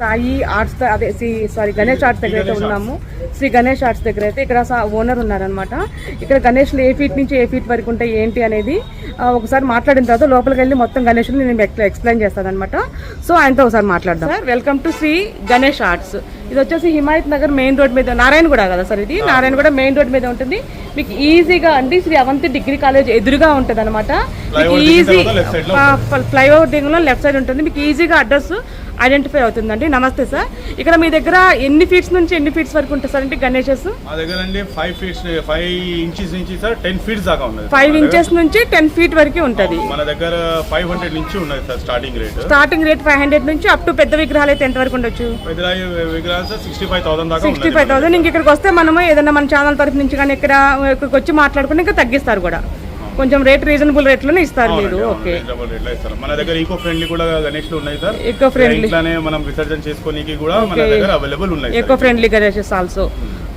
Sai arts అదే sorry Ganesh arts దగ్గర అయితే ఉన్నాము. శ్రీ గణేష్ ఆర్ట్స్ దగ్గర అయితే ఇక్కడ ఓనర్ ఉన్నారనమాట. ఇక్కడ గణేష్లు ఏ ఫీట్ నుంచి ఏ ఫీట్ వరకు ఉంటాయి ఏంటి అనేది ఒకసారి మాట్లాడిన తర్వాత లోపలికి వెళ్ళి మొత్తం గణేష్లు నేను ఎక్స్ప్లెయిన్ చేస్తాను అనమాట. సో ఆయనతో ఒకసారి మాట్లాడదాం. Sir welcome to Sri Ganesh arts. ఇది వచ్చేసి హిమాయత్ నగర్ మెయిన్ రోడ్ మీద, నారాయణగూడ కదా సార్, ఇది నారాయణగూడ మెయిన్ రోడ్ మీద ఉంటుంది. మీకు ఈజీగా అండి శ్రీ అవంతి డిగ్రీ కాలేజ్ ఎదురుగా ఉంటుంది అనమాట. మీకు ఈజీ ఫ్లైఓవర్ దిగులో లెఫ్ట్ సైడ్ ఉంటుంది. మీకు ఈజీగా అడ్రస్ ఐడెంటిఫై అవుతుందండి. నమస్తే సార్, ఇక్కడ మీ దగ్గర ఎన్ని ఫీట్స్ నుంచి ఎన్ని ఫీట్స్ వరకు ఉంటుంది సార్ అంటే గణేషెస్? మా దగ్గర అండి 5 ఇంచెస్ నుంచి సార్ 10 ఫీట్స్ దాకా ఉంది. 5 ఇంచెస్ నుంచి 10 ఫీట్ వరకు ఉంటుంది. మన దగ్గర 500 నుంచి ఉన్నది సార్ స్టార్టింగ్ రేట్ 500 నుంచి అప్ టు పెద్ద విగ్రహాలు అయితే ఎంత వరకు ఉండొచ్చు? పెద్ద విగ్రహాలు సార్ 65,000 దాకా. 65,000. ఇంక ఇక్కడికి వస్తే మనము ఏదైనా మన ఛానల్ తరఫు నుంచి కానీ ఇక్కడికి వచ్చి మాట్లాడుకుంటే ఇంకా తగ్గిస్తారు కూడా, కొంచెం రేట్ రీజనబుల్ రేట్ లోనే ఇస్తారు మీరు. ఓకే, మన దగ్గర ఈకో ఫ్రెండ్లీ కూడా గణేష్లు ఉన్నాయి సార్. ఈకో ఫ్రెండ్లీ మనం విసర్జన చేసుకోనికి కూడా మన దగ్గర అవైలబుల్ ఉన్నాయి. Eco friendly Ganeshes also.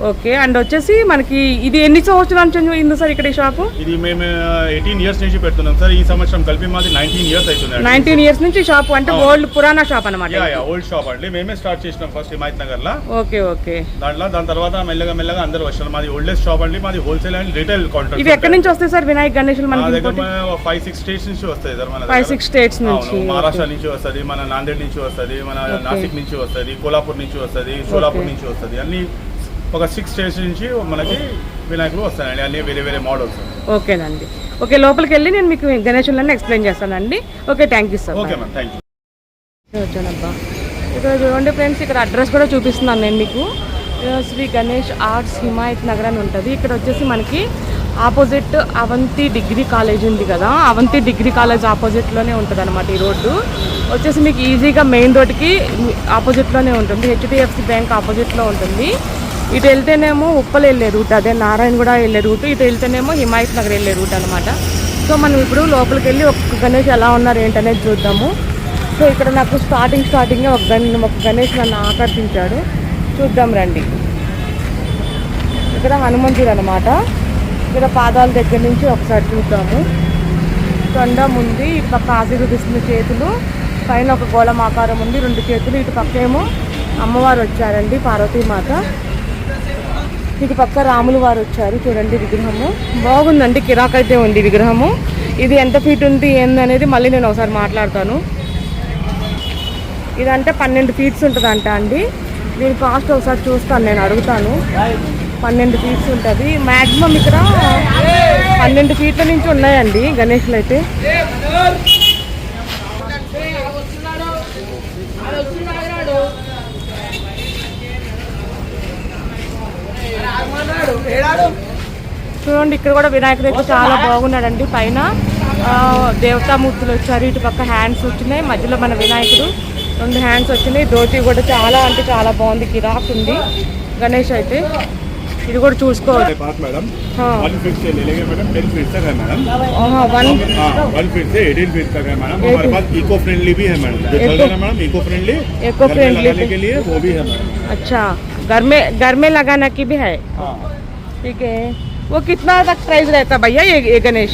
Okay, and వచ్చేసి మనకి ఇది ఎన్ని సంవత్సరాల నుంచి ఉంది సార్ ఇక్కడ ఈ షాపు? ఇది మేము 18 ఇయర్స్ నుంచి పెడుతున్నాం సార్. ఈ సంవత్సరం కలిపి మాది 19 ఇయర్స్ అవుతుంది. 19 ఇయర్స్ నుంచి షాప్ అంటే ఓల్డ్ పురాణా షాప్ అనమాట. ఓల్డ్ షాప్ అండి. మేమే స్టార్ట్ చేసినాం ఫస్ట్ హిమాయత్ నగర్ లో. Okay okay. దాని తర్వాత మెల్లగా అందరూ వచ్చారు. మాది ఓల్డెస్ట్ షాప్ అండి. మాది హోల్సేల్ అండ్ రీటైల్ కాంట్రాక్ట్. ఇవి ఎక్కడి నుంచి వస్తాయి సార్ వినాయక్ గణేషులు? మన దగ్గర 5-6 స్టేట్స్ నుంచి వస్తాయి సార్. మన 5-6 స్టేట్స్ నుంచి. మహారాష్ట్ర నుంచి వస్తుంది, మన నాందేడ్ నుంచి వస్తుంది, మన నాసిక్ నుంచి వస్తుంది, కోల్హాపూర్ నుంచి వస్తుంది, షోలాపూర్ నుంచి వస్తుంది. అన్ని ఒక 6 స్టేట్స్ నుంచి మనకి వినాయకులు వస్తాయండి. అన్ని వేరే మోడల్స్. ఓకేనండి. ఓకే, లోపలికి వెళ్ళి నేను మీకు గణేశులన్నీ ఎక్స్ప్లెయిన్ చేస్తానండి. Okay, thank you sir. Okay ma'am, thank you. వచ్చానబ్బా, ఇక్కడ చూడండి ఫ్రెండ్స్, ఇక్కడ అడ్రస్ కూడా చూపిస్తున్నాను నేను మీకు. శ్రీ గణేష్ ఆర్ట్స్ హిమాయత్ నగర్ అని ఉంటుంది. ఇక్కడ వచ్చేసి మనకి ఆపోజిట్ అవంతి డిగ్రీ కాలేజ్ ఉంది కదా, అవంతి డిగ్రీ కాలేజ్ ఆపోజిట్లోనే ఉంటుంది అనమాట. ఈ రోడ్డు వచ్చేసి మీకు ఈజీగా మెయిన్ రోడ్కి ఆపోజిట్లోనే ఉంటుంది. హెచ్డిఎఫ్సి బ్యాంక్ ఆపోజిట్లో ఉంటుంది. ఇటు వెళ్తేనేమో ఉప్పల్ వెళ్ళే రూట్, అదే నారాయణగూడ వెళ్ళే రూట్. ఇటు వెళ్తేనేమో హిమాయత్ నగర్ వెళ్ళే రూట్ అనమాట. సో మనం ఇప్పుడు లోపలికి వెళ్ళి ఒక గణేష్ ఎలా ఉన్నారు ఏంటనేది చూద్దాము. సో ఇక్కడ నాకు స్టార్టింగే ఒక గణేష్ నన్ను ఆకర్షించాడు. చూద్దాం రండి. ఇక్కడ హనుమంతుడు అనమాట. ఇక్కడ పాదాల దగ్గర నుంచి ఒకసారి చూద్దాము. తొండం ఉంది, ఇటు పక్క ఆశీర్వదిస్తున్న చేతులు, పైన ఒక గోళం ఆకారం ఉంది, 2 చేతులు. ఇటు పక్క ఏమో అమ్మవారు వచ్చారండి, పార్వతీమాత. ఇటు పక్క రాములు వారు వచ్చారు. చూడండి విగ్రహము బాగుందండి, కిరాకైతే ఉంది విగ్రహము. ఇది ఎంత ఫీట్ ఉంది ఏందనేది మళ్ళీ నేను ఒకసారి మాట్లాడతాను. ఇదంటే 12 ఫీట్స్ ఉంటుందంట అండి. దీని కాస్ట్ ఒకసారి చూస్తాను, నేను అడుగుతాను. 12 ఫీట్స్ ఉంటుంది మ్యాక్సిమం. ఇక్కడ 12 ఫీట్ల నుంచి ఉన్నాయండి గణేష్లు అయితే. చూడండి ఇక్కడ కూడా వినాయకుడు అయితే చాలా బాగున్నాడండి. పైన దేవతామూర్తులు వచ్చారు, ఇటు పక్క హ్యాండ్స్ వచ్చినాయి, మధ్యలో మన వినాయకుడు 2 హ్యాండ్స్ వచ్చినాయి. ధోతి కూడా చాలా అంటే చాలా బాగుంది, కిరాక్ ఉంది గణేష్ అయితే. ఇది కూడా చూసుకోవాలి. अच्छा, घर में लगाना की भी है. ठीक है, वो कितना तक प्राइस रहता भैया ये गणेश?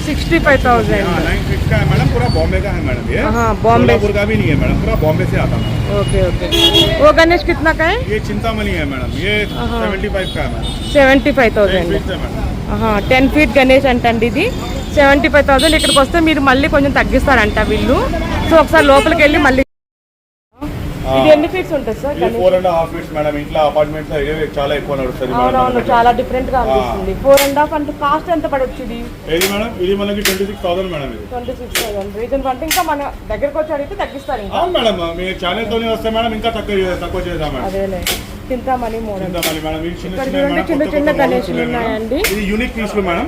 65,000 का है मैडम. पूरा बॉम्बे का है मैडम. ये बॉम्बे का भी नहीं है मैडम, पूरा बॉम्बे से आता है. ओके. वो गणेश कितना का है? ये चिंतामणि है मैडम. ये 75 का है मैडम. 75,000. 10 ఫీట్ గణేష్ అంటండి. ఇది 75,000. ఇక్కడికి వస్తే మీరు మళ్ళీ కొంచెం తగ్గిస్తారంట వీళ్ళు. సో ఒకసారి లోపలికి వెళ్ళి మళ్ళీ. ఇది ఎన్ని ఫీట్స్ ఉంటుంది సార్? 4.5 feets madam. ఇంట్లో అపార్ట్మెంట్స్ చాలా ఎక్కువ నడుస్తుంది. అవునవును, చాలా డిఫరెంట్ గా అనిపిస్తుంది. 4.5 అంటే కాస్ట్ ఎంత పడొచ్చు ఇది? ఏది మేడం? ఇది మనకి 26,000 మేడం. ఇది 26,000. రీజన్ అంటే ఇంకా మన దగ్గరకు వచ్చి అడిగితే తగ్గిస్తారు ఇంకా. అవును మేడం, మీ ఛానల్ తోనే వస్తే మేడం ఇంకా తక్కువ చేద్దాం మేడం. అదేలే, చింతామణి మోడల్. చిన్న చిన్న గణేషులు ఉన్నాయండి. ఇది యూనిక్ పీస్లు మేడం,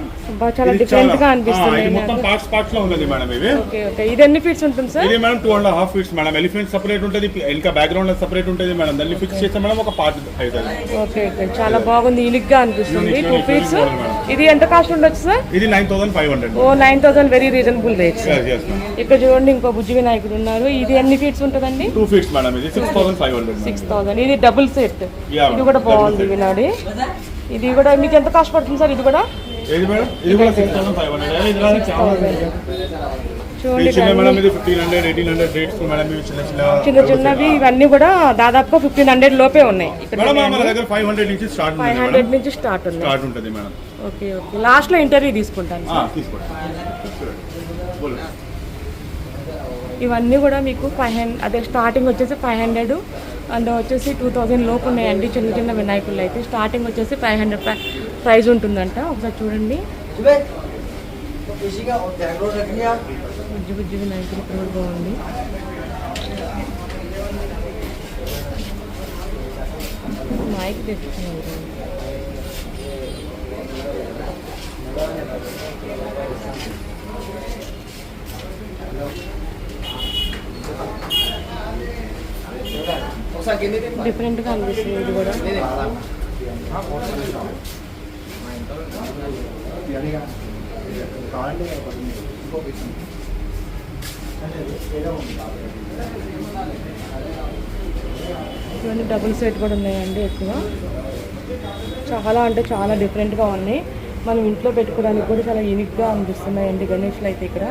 చాలా డిఫరెంట్ గా అనిపిస్తుంది. మొత్తం పార్ట్స్ లో ఉన్నది మేడం. ఇది ఓకే. ఇది ఎన్ని ఫీట్స్ ఉంటుంది సార్? ఇది madam 2.5 feets madam. Elephant separate ఉంటుంది, ఇంకా బ్యాక్గ్రౌండ్ లో సెపరేట్ ఉంటుంది మేడం. దాన్ని ఫిక్స్ చేస్తే మేడం ఒక పార్ట్ అవుతుంది. ఓకే. చాలా బాగుంది, యూనిక్ గా అనిపిస్తుంది. 2 ఫీట్స్. ఇది ఎంత కాస్ట్ ఉండొచ్చు సార్? ఇది 9,500. ఓ 9,000, వెరీ రీజనబుల్ రేట్స్. ఇక్కడ చూడండి ఇంకో బుజ్జి వినాయకుడు ఉన్నారు. ఇది ఎన్ని ఫీట్స్ ఉంటుందండి? 2 ఫీట్స్ మేడం. ఇది 6,500. 6,000. ఇది డబుల్ సెట్. ఇది కూడా బాగుంది వినాడి. ఇది కూడా మీకు ఎంత కాస్ట్ పడుతుంది సార్? ఇది కూడా ఏది మేడం? ఇది కూడా 6,500. చూడండి చిన్న ఇవన్నీ మేడం ఇది 1500 1800 రేట్స్ మేడం ఇవి చిన్న చిన్న చిన్నవి ఇవన్నీ కూడా దాదాపుగా 1500 లోపే ఉన్నాయి ఇక్కడ మేడం మన దగ్గర 500 నుంచి స్టార్ట్ ఉంది 500 నుంచి స్టార్ట్ ఉంది. స్టార్ట్ ఉంటుంది మేడం. ఓకే ఓకే లాస్ట్లో ఇంటర్వ్యూ తీసుకుంటాను సార్. తీసుకోండి. ఇవన్నీ కూడా మీకు 500 అదే స్టార్టింగ్ వచ్చేసి 500 అండ్ వచ్చేసి 2000 లోపు ఉన్నాయండి చిన్న చిన్న వినాయకులు అయితే. స్టార్టింగ్ వచ్చేసి 500 ప్రైస్ ఉంటుందంట. ఒకసారి చూడండి బుజ్జి బుజ్జి వినాయకులు కూడా బాగుంది. మైక్ తెచ్చుకున్నాను. డిఫరెంట్గా అనిపిస్తుంది ఇది కూడా. ఇవన్నీ డబుల్ సెట్ కూడా ఉన్నాయండి ఎక్కువ. చాలా అంటే చాలా డిఫరెంట్గా ఉన్నాయి. మనం ఇంట్లో పెట్టుకోవడానికి కూడా చాలా యూనిక్గా అనిపిస్తున్నాయండి గణేష్లు అయితే ఇక్కడ.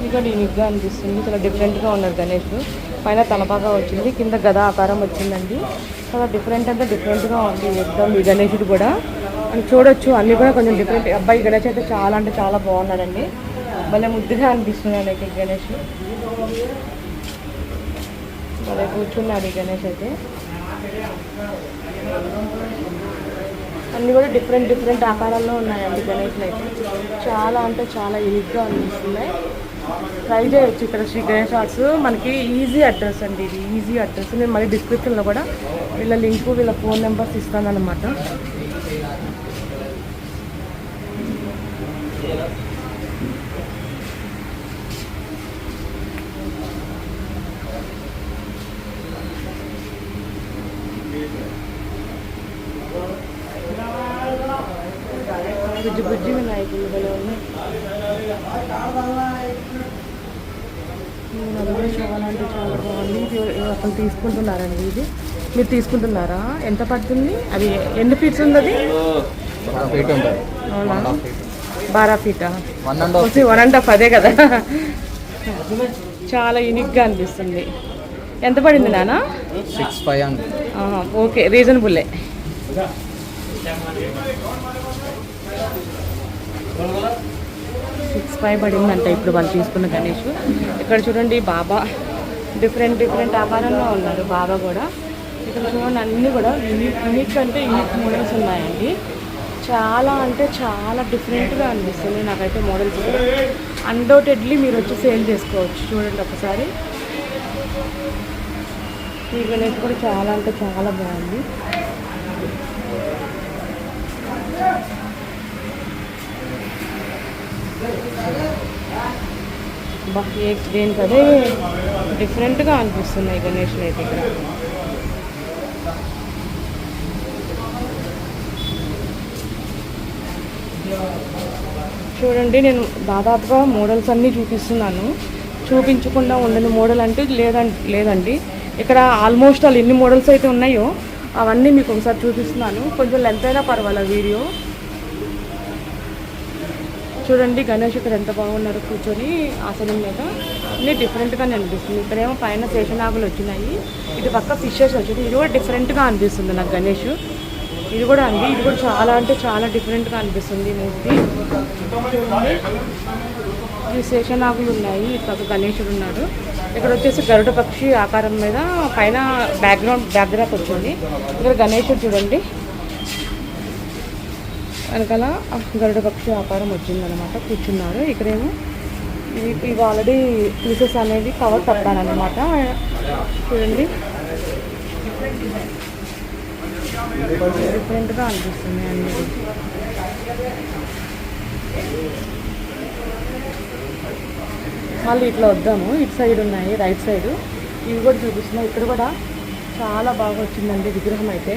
ఇంకా యూనిక్గా అనిపిస్తుంది. చాలా డిఫరెంట్గా ఉన్నారు గణేష్. పైన తలపాగా వచ్చింది, కింద గద ఆకారం వచ్చిందండి. చాలా డిఫరెంట్ అంటే డిఫరెంట్గా ఉంది ఎగ్జామ్ ఈ గణేషుడు కూడా. అని చూడొచ్చు అన్నీ కూడా కొంచెం డిఫరెంట్. అబ్బాయి గణేష్ అయితే చాలా అంటే చాలా బాగున్నాడండి. భలే ముద్దుగా అనిపిస్తున్నాడు అయితే గణేష్. భలే కూర్చున్నాడు ఈ గణేష్ అయితే. అన్నీ కూడా డిఫరెంట్ డిఫరెంట్ ఆకారాల్లో ఉన్నాయండి గణేష్లు అయితే. చాలా అంటే చాలా యూనిక్గా అనిపిస్తున్నాయి. ట్రై చేయొచ్చు ఇక్కడ శ్రీ గణేష్ ఆర్ట్స్. మనకి ఈజీ అడ్రస్ అండి ఇది, ఈజీ అడ్రస్. నేను మళ్ళీ డిస్క్రిప్షన్లో కూడా వీళ్ళ లింకు వీళ్ళ ఫోన్ నెంబర్స్ ఇస్తానన్నమాట. బుజ్జి బుజ్జి వినాయకులు భలే ఉన్నాయి. అందరూ చూడాలంటే చాలా బాగుంది. ఇది అసలు తీసుకుంటున్నారండి. ఇది మీరు తీసుకుంటున్నారా? ఎంత పడుతుంది? అది ఎన్ని ఫీట్స్ ఉంది? అది అవునా, 12 ఫీటా? 1.5 అదే కదా. చాలా యూనిక్గా అనిపిస్తుంది. ఎంత పడింది నాన్న? 6,500. ఓకే, రీజనబుల్లే. $6,500 పడిందంట ఇప్పుడు వాళ్ళు తీసుకున్న గణేష్. ఇక్కడ చూడండి బాబా డిఫరెంట్ డిఫరెంట్ ఆకారంలో ఉన్నారు బాబా కూడా. ఇక్కడ చూడండి అన్నీ కూడా యూనిక్ అంటే యూనిక్ మోడల్స్ ఉన్నాయండి. చాలా అంటే చాలా డిఫరెంట్గా అనిపిస్తుంది నాకైతే మోడల్స్. అన్డౌటెడ్లీ మీరు వచ్చి సేల్ చేసుకోవచ్చు. చూడండి ఒకసారి. ఈ గణేష్ కూడా చాలా అంటే చాలా బాగుంది. దేనికి అదే డిఫరెంట్గా అనిపిస్తున్నాయి గణేష్లు అయితే ఇక్కడ. చూడండి నేను దాదాపుగా మోడల్స్ అన్నీ చూపిస్తున్నాను. చూపించకుండా ఉండని మోడల్ అంటే లేదండి. ఇక్కడ ఆల్మోస్ట్ వాళ్ళు ఎన్ని మోడల్స్ అయితే ఉన్నాయో అవన్నీ మీకు ఒకసారి చూపిస్తున్నాను. కొంచెం లెంత్ అయినా పర్వాలేదు వీడియో. చూడండి గణేష్ ఇక్కడ ఎంత బాగున్నారు కూర్చొని ఆసనం మీద. అన్నీ డిఫరెంట్గానే అనిపిస్తుంది. ఇక్కడేమో పైన శేషనాగులు వచ్చినాయి, ఇటు పక్క ఫిషెస్ వచ్చినాయి. ఇది కూడా డిఫరెంట్గా అనిపిస్తుంది నాకు గణేష్. ఇది కూడా అండి, ఇది కూడా చాలా అంటే చాలా డిఫరెంట్గా అనిపిస్తుంది మూర్తి. చూడండి ఈ శేషనాగులు ఉన్నాయి, ఇటు పక్క గణేశుడు ఉన్నాడు. ఇక్కడ వచ్చేసి గరుడ పక్షి ఆకారం మీద పైన బ్యాక్డ్రాప్ వచ్చింది. ఇక్కడ గణేశుడు చూడండి వెనకాల గరుడ పక్షి వ్యాపారం వచ్చిందనమాట. కూర్చున్నారు. ఇక్కడేమో ఇవి ఆల్రెడీ పీసెస్ అనేది కవర్ కట్టానమాట. చూడండి డిఫరెంట్గా అనిపిస్తుంది అన్నీ. మళ్ళీ ఇట్లా వద్దాము. ఇటు సైడ్ ఉన్నాయి, రైట్ సైడ్ ఇవి కూడా చూపిస్తున్నాయి. ఇక్కడ కూడా చాలా బాగా వచ్చిందండి విగ్రహం అయితే.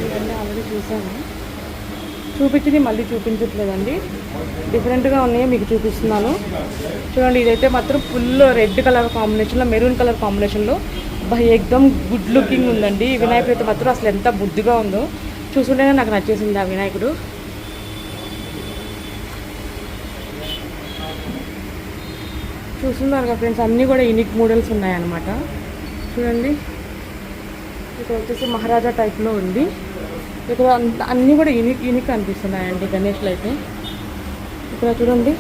ఇవన్నీ ఆల్రెడీ చూసాను. చూపించింది మళ్ళీ చూపించట్లేదండి. డిఫరెంట్గా ఉన్నాయి, మీకు చూపిస్తున్నాను. చూడండి ఇదైతే మాత్రం ఫుల్ రెడ్ కలర్ కాంబినేషన్లో, మెరూన్ కలర్ కాంబినేషన్లో ఎక్దమ్ గుడ్ లుకింగ్ ఉందండి. ఈ వినాయకుడు అయితే మాత్రం అసలు ఎంత బుద్ధిగా ఉందో చూస్తుంటేనే నాకు నచ్చేసింది ఆ వినాయకుడు. చూస్తున్నారు కదా ఫ్రెండ్స్, అన్నీ కూడా యూనిక్ మోడల్స్ ఉన్నాయన్నమాట. చూడండి ఇక్కడ వచ్చేసి మహారాజా టైప్లో ఉంది. ఇక్కడ అన్నీ కూడా యూనిక్ అనిపిస్తున్నాయండి గణేష్లు అయితే. ఇక్కడ చూడండి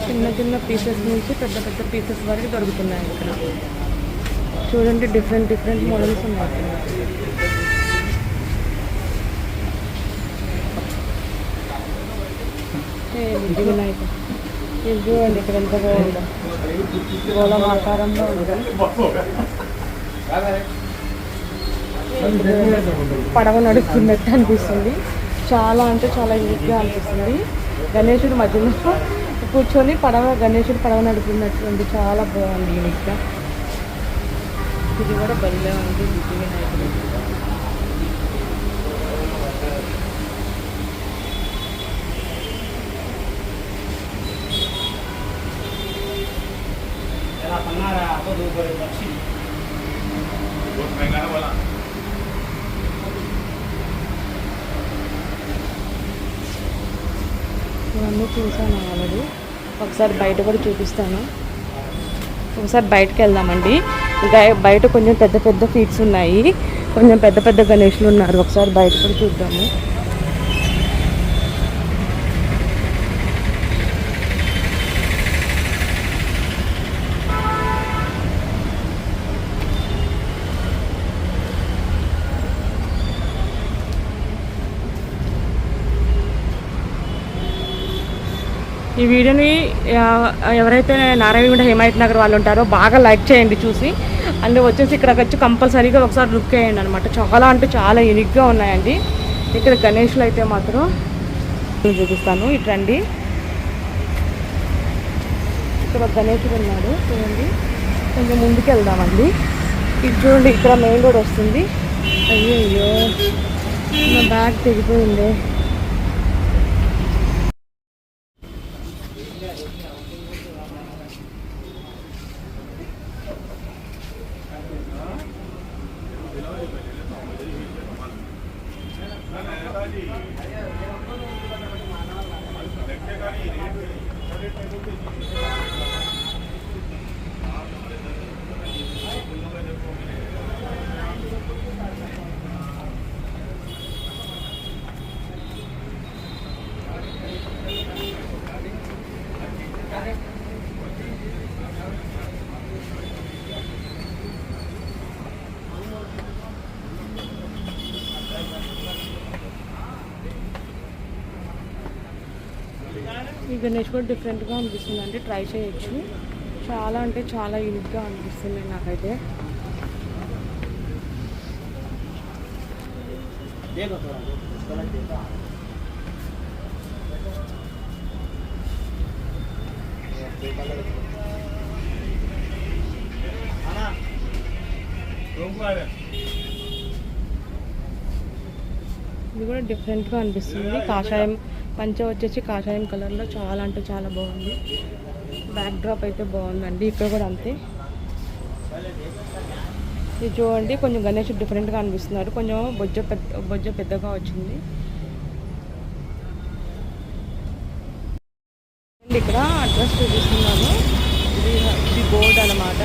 చిన్న చిన్న పీసెస్ నుంచి పెద్ద పెద్ద పీసెస్ వరకు దొరుకుతున్నాయి ఇక్కడ. చూడండి డిఫరెంట్ మోడల్స్ ఉన్నాయి ఇక్కడ. బుద్ధి వినాయక ఇది చూడండి ఇక్కడ ఎంత బాగుందో, గోళం ఆకారంలో ఉంది. పడవ నడుస్తున్నట్టు అనిపిస్తుంది. చాలా అంటే చాలా యూనిక్గా అనిపిస్తుంది. గణేశుడు మధ్యలో కూర్చొని గణేశుడు పడవ నడుపుతున్నట్టు చాలా బాగుంది యూనిక్గా. ఇది కూడా బలిలో ఉంది బుద్ధి వినాయకుడు. ఇవన్నీ చూసాను ఆల్రెడీ. ఒకసారి బయట కూడా చూపిస్తాను. ఒకసారి బయటకు వెళ్దామండి. బయట కొంచెం పెద్ద పెద్ద ఫీట్స్ ఉన్నాయి, కొంచెం పెద్ద పెద్ద గణేష్లు ఉన్నారు. ఒకసారి బయట కూడా చూద్దాము. ఈ వీడియోని ఎవరైతే నారాయణగూడ హిమాయత్ నగర్ వాళ్ళు ఉంటారో బాగా లైక్ చేయండి చూసి. అండ్ వచ్చేసి ఇక్కడికి వచ్చి కంపల్సరీగా ఒకసారి లుక్ చేయండి అనమాట. చాలా అంటే చాలా యూనిక్గా ఉన్నాయండి ఇక్కడ గణేష్లు అయితే మాత్రం. చూపిస్తాను, ఇటు రండి. ఇక్కడ గణేశుడు ఉన్నాడు చూడండి. కొంచెం ముందుకు వెళ్దామండి. ఇది చూడండి ఇక్కడ మెయిన్ రోడ్ వస్తుంది. అయ్యో నా బ్యాగ్ తెగిపోయింది. ఈ గణేష్ కూడా డిఫరెంట్గా అనిపిస్తుంది అండి. ట్రై చేయొచ్చు. చాలా అంటే చాలా యూనిక్గా అనిపిస్తుంది నాకైతే. ఇది కూడా డిఫరెంట్గా అనిపిస్తుంది. కాషాయం పంచ వచ్చేసి కాషాయం కలర్లో చాలా అంటే చాలా బాగుంది. బ్యాక్ డ్రాప్ అయితే బాగుందండి. ఇక్కడ కూడా అంతే. ఇది చూడండి, కొంచెం గణేషుడు డిఫరెంట్గా అనిపిస్తున్నారు, కొంచెం బొజ్జ పెద్దగా వచ్చింది. ఇక్కడ అడ్రస్ చూపిస్తున్నాను. ఇది బోర్డ్ అనమాట.